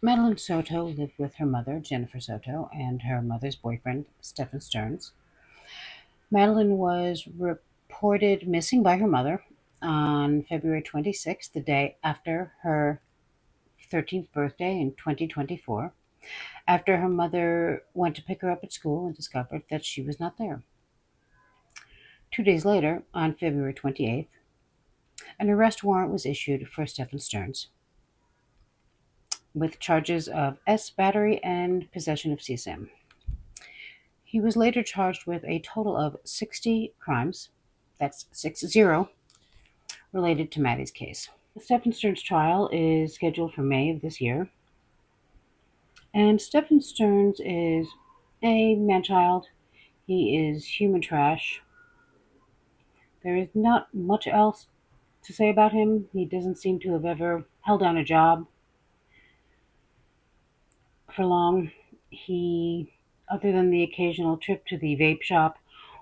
Madeline Soto lived with her mother, Jennifer Soto, and her mother's boyfriend, Stephan Stearns. Madeline was reported missing by her mother on February 26th, the day after her 13th birthday in 2024, after her mother went to pick her up at school and discovered that she was not there. 2 days later, on February 28th, an arrest warrant was issued for Stephan Stearns with charges of S battery and possession of CSAM. He was later charged with a total of 60 crimes, that's 60, related to Maddie's case. The Stephan Stearns trial is scheduled for May of this year, and Stephan Stearns is a man-child. He is human trash. There is not much else to say about him. He doesn't seem to have ever held down a job for long. Other than the occasional trip to the vape shop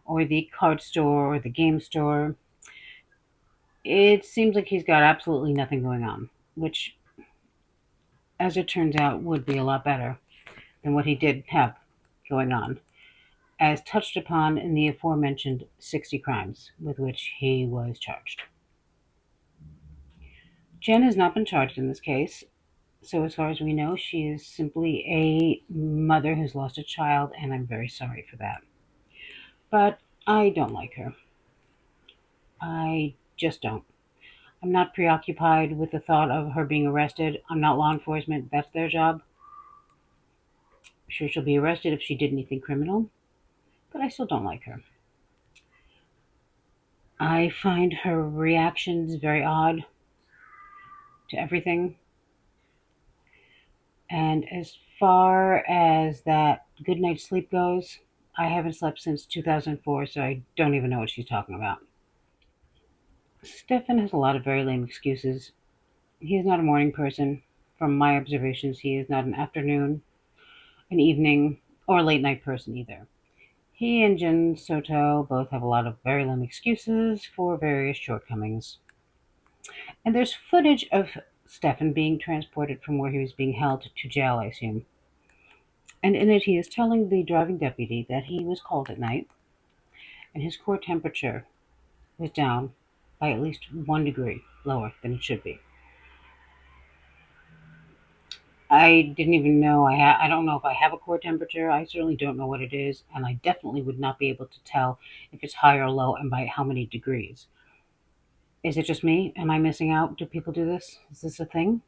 or the card store or the game store, it seems like he's got absolutely nothing going on, which, as it turns out, would be a lot better than what he did have going on, as touched upon in the aforementioned 60 crimes with which he was charged. Jen has not been charged in this case, so as far as we know, she is simply a mother who's lost a child, and I'm very sorry for that. But I don't like her. I just don't. I'm not preoccupied with the thought of her being arrested. I'm not law enforcement. That's their job. I'm sure she'll be arrested if she did anything criminal, but I still don't like her. I find her reactions very odd to everything. And as far as that good night's sleep goes, I haven't slept since 2004, so I don't even know what she's talking about. Stephan has a lot of very lame excuses. He is not a morning person. From my observations, he is not an afternoon, an evening, or late night person either. He and Jen Soto both have a lot of very lame excuses for various shortcomings. And there's footage of Stephan being transported from where he was being held to jail, I assume. And in it, he is telling the driving deputy that he was cold at night and his core temperature was down by at least 1 degree lower than it should be. I didn't even know I don't know if I have a core temperature. I certainly don't know what it is, and I definitely would not be able to tell if it's high or low and by how many degrees. Is it just me? Am I missing out? Do people do this? Is this a thing?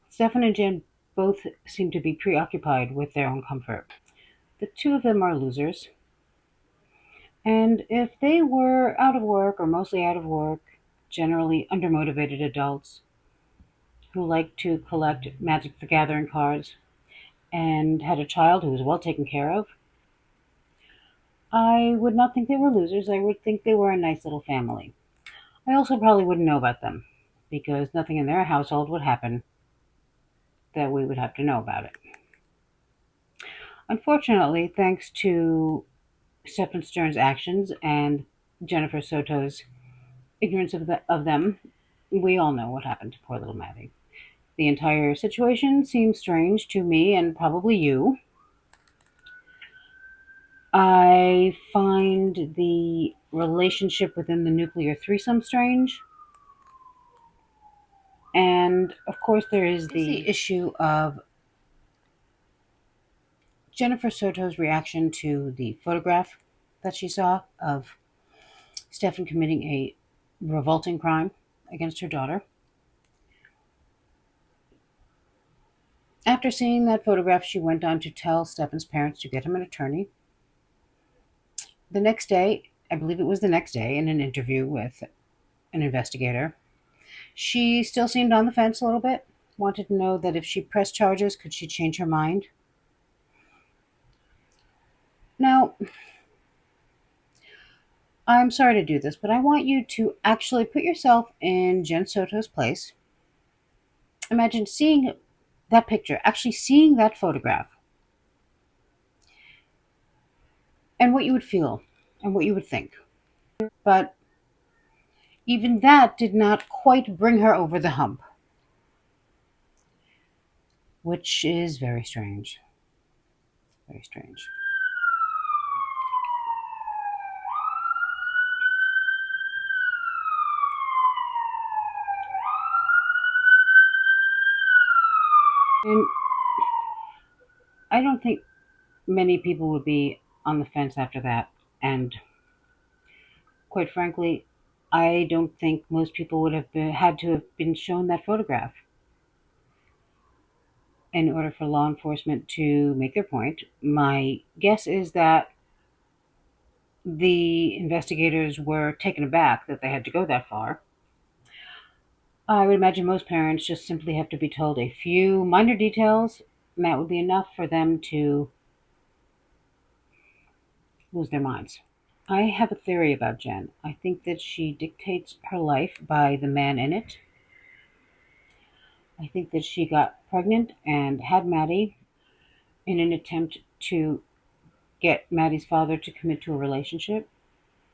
Stephan and Jen both seem to be preoccupied with their own comfort. The two of them are losers, and if they were out of work or mostly out of work, generally undermotivated adults who like to collect Magic the Gathering cards and had a child who was well taken care of, I would not think they were losers. I would think they were a nice little family. I also probably wouldn't know about them because nothing in their household would happen that we would have to know about it. Unfortunately, thanks to Stephan Stern's actions and Jennifer Soto's ignorance of them, we all know what happened to poor little Maddie. The entire situation seems strange to me and probably you. I find the relationship within the nuclear threesome strange. And of course, there is the issue of Jennifer Soto's reaction to the photograph that she saw of Stephan committing a revolting crime against her daughter. After seeing that photograph, she went on to tell Stephan's parents to get him an attorney. The next day, I believe it was the next day, in an interview with an investigator, she still seemed on the fence a little bit, wanted to know that if she pressed charges, could she change her mind? Now, I'm sorry to do this, but I want you to actually put yourself in Jen Soto's place. Imagine seeing that picture, actually seeing that photograph, and what you would feel and what you would think. But even that did not quite bring her over the hump. which is very strange. Very strange. And I don't think many people would be on the fence after that. And quite frankly, I don't think most people would have had to have been shown that photograph in order for law enforcement to make their point. My guess is that the investigators were taken aback that they had to go that far. I would imagine most parents just simply have to be told a few minor details, and that would be enough for them to lose their minds. I have a theory about Jen. I think that she dictates her life by the man in it. I think that she got pregnant and had Maddie in an attempt to get Maddie's father to commit to a relationship,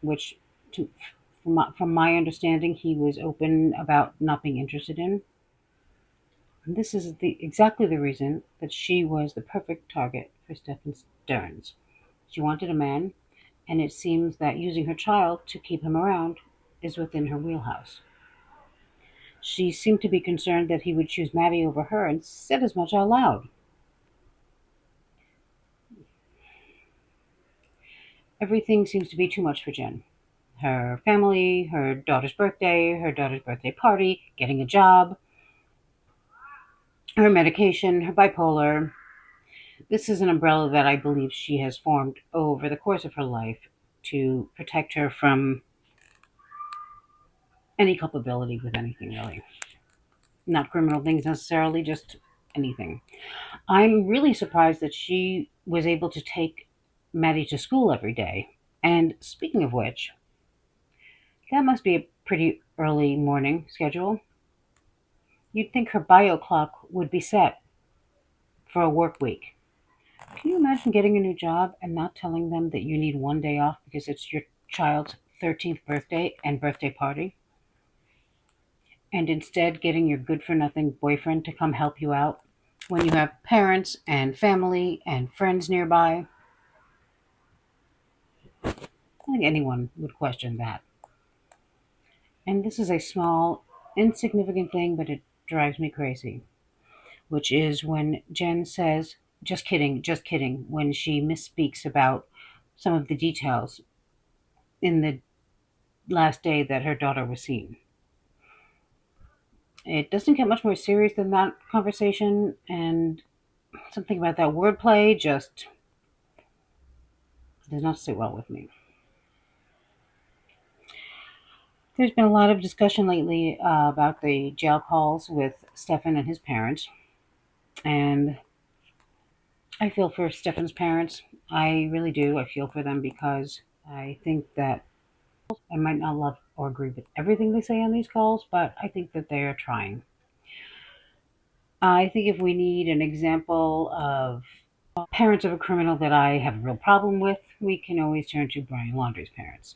which, to, from my understanding, he was open about not being interested in. And this is exactly the reason that she was the perfect target for Stephan Stearns. She wanted a man, and it seems that using her child to keep him around is within her wheelhouse. She seemed to be concerned that he would choose Maddie over her and said as much out loud. Everything seems to be too much for Jen. Her family, her daughter's birthday party, getting a job, her medication, her bipolar. This is an umbrella that I believe she has formed over the course of her life to protect her from any culpability with anything, really. Not criminal things necessarily, just anything. I'm really surprised that she was able to take Maddie to school every day. And speaking of which, that must be a pretty early morning schedule. You'd think her bio clock would be set for a work week. Can you imagine getting a new job and not telling them that you need one day off because it's your child's 13th birthday and birthday party? And instead getting your good for nothing boyfriend to come help you out when you have parents and family and friends nearby? I think anyone would question that. And this is a small, insignificant thing, but it drives me crazy, which is when Jen says, just kidding, when she misspeaks about some of the details in the last day that her daughter was seen. It doesn't get much more serious than that conversation, and something about that wordplay just does not sit well with me. There's been a lot of discussion lately about the jail calls with Stephan and his parents, and I feel for Stephan's parents. I really do. I feel for them because I think that I might not love or agree with everything they say on these calls, but I think that they are trying. I think if we need an example of parents of a criminal that I have a real problem with, we can always turn to Brian Laundrie's parents.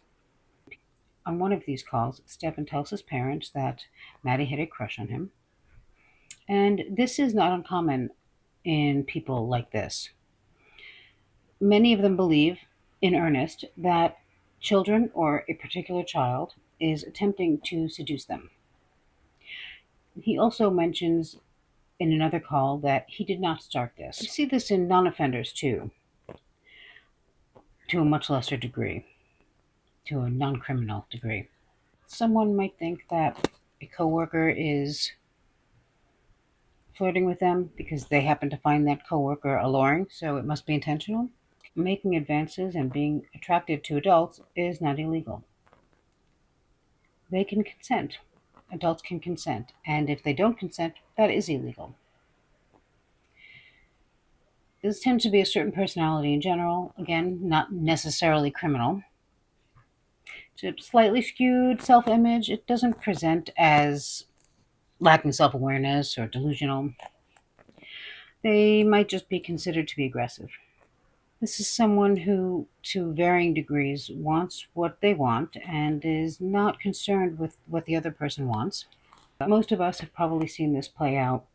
On one of these calls, Stephan tells his parents that Maddie had a crush on him. And this is not uncommon in people like this. Many of them believe, in earnest, that children or a particular child is attempting to seduce them. He also mentions in another call that he did not start this. I see this in non offenders too, to a much lesser degree, to a non criminal degree. Someone might think that a coworker is flirting with them because they happen to find that coworker alluring, so it must be intentional. Making advances and being attracted to adults is not illegal. They can consent. Adults can consent, and if they don't consent, that is illegal. This tends to be a certain personality in general, again, not necessarily criminal. It's a slightly skewed self image. It doesn't present as lacking self awareness or delusional. They might just be considered to be aggressive. This is someone who, to varying degrees, wants what they want and is not concerned with what the other person wants. Most of us have probably seen this play out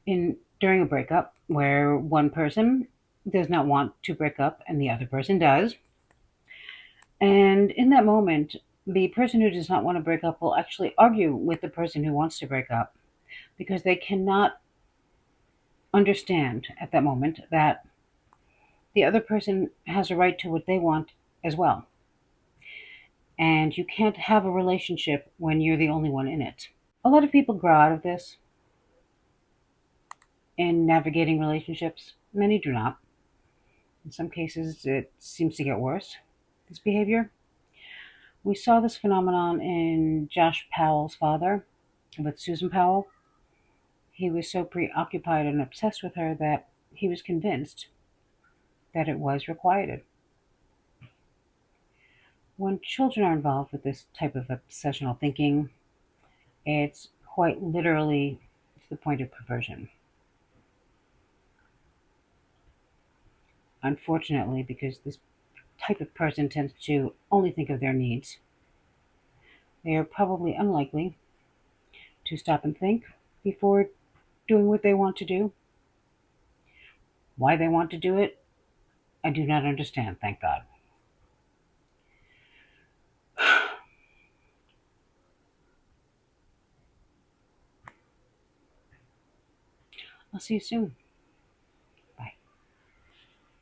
in during a breakup where one person does not want to break up and the other person does. And in that moment, the person who does not want to break up will actually argue with the person who wants to break up because they cannot understand at that moment that the other person has a right to what they want as well. And you can't have a relationship when you're the only one in it. A lot of people grow out of this in navigating relationships. Many do not. In some cases, it seems to get worse, this behavior. We saw this phenomenon in Josh Powell's father with Susan Powell. He was so preoccupied and obsessed with her that he was convinced that it was requited. When children are involved with this type of obsessional thinking, it's quite literally to the point of perversion. Unfortunately, because this type of person tends to only think of their needs, they are probably unlikely to stop and think before doing what they want to do. Why they want to do it, I do not understand, thank God. I'll see you soon.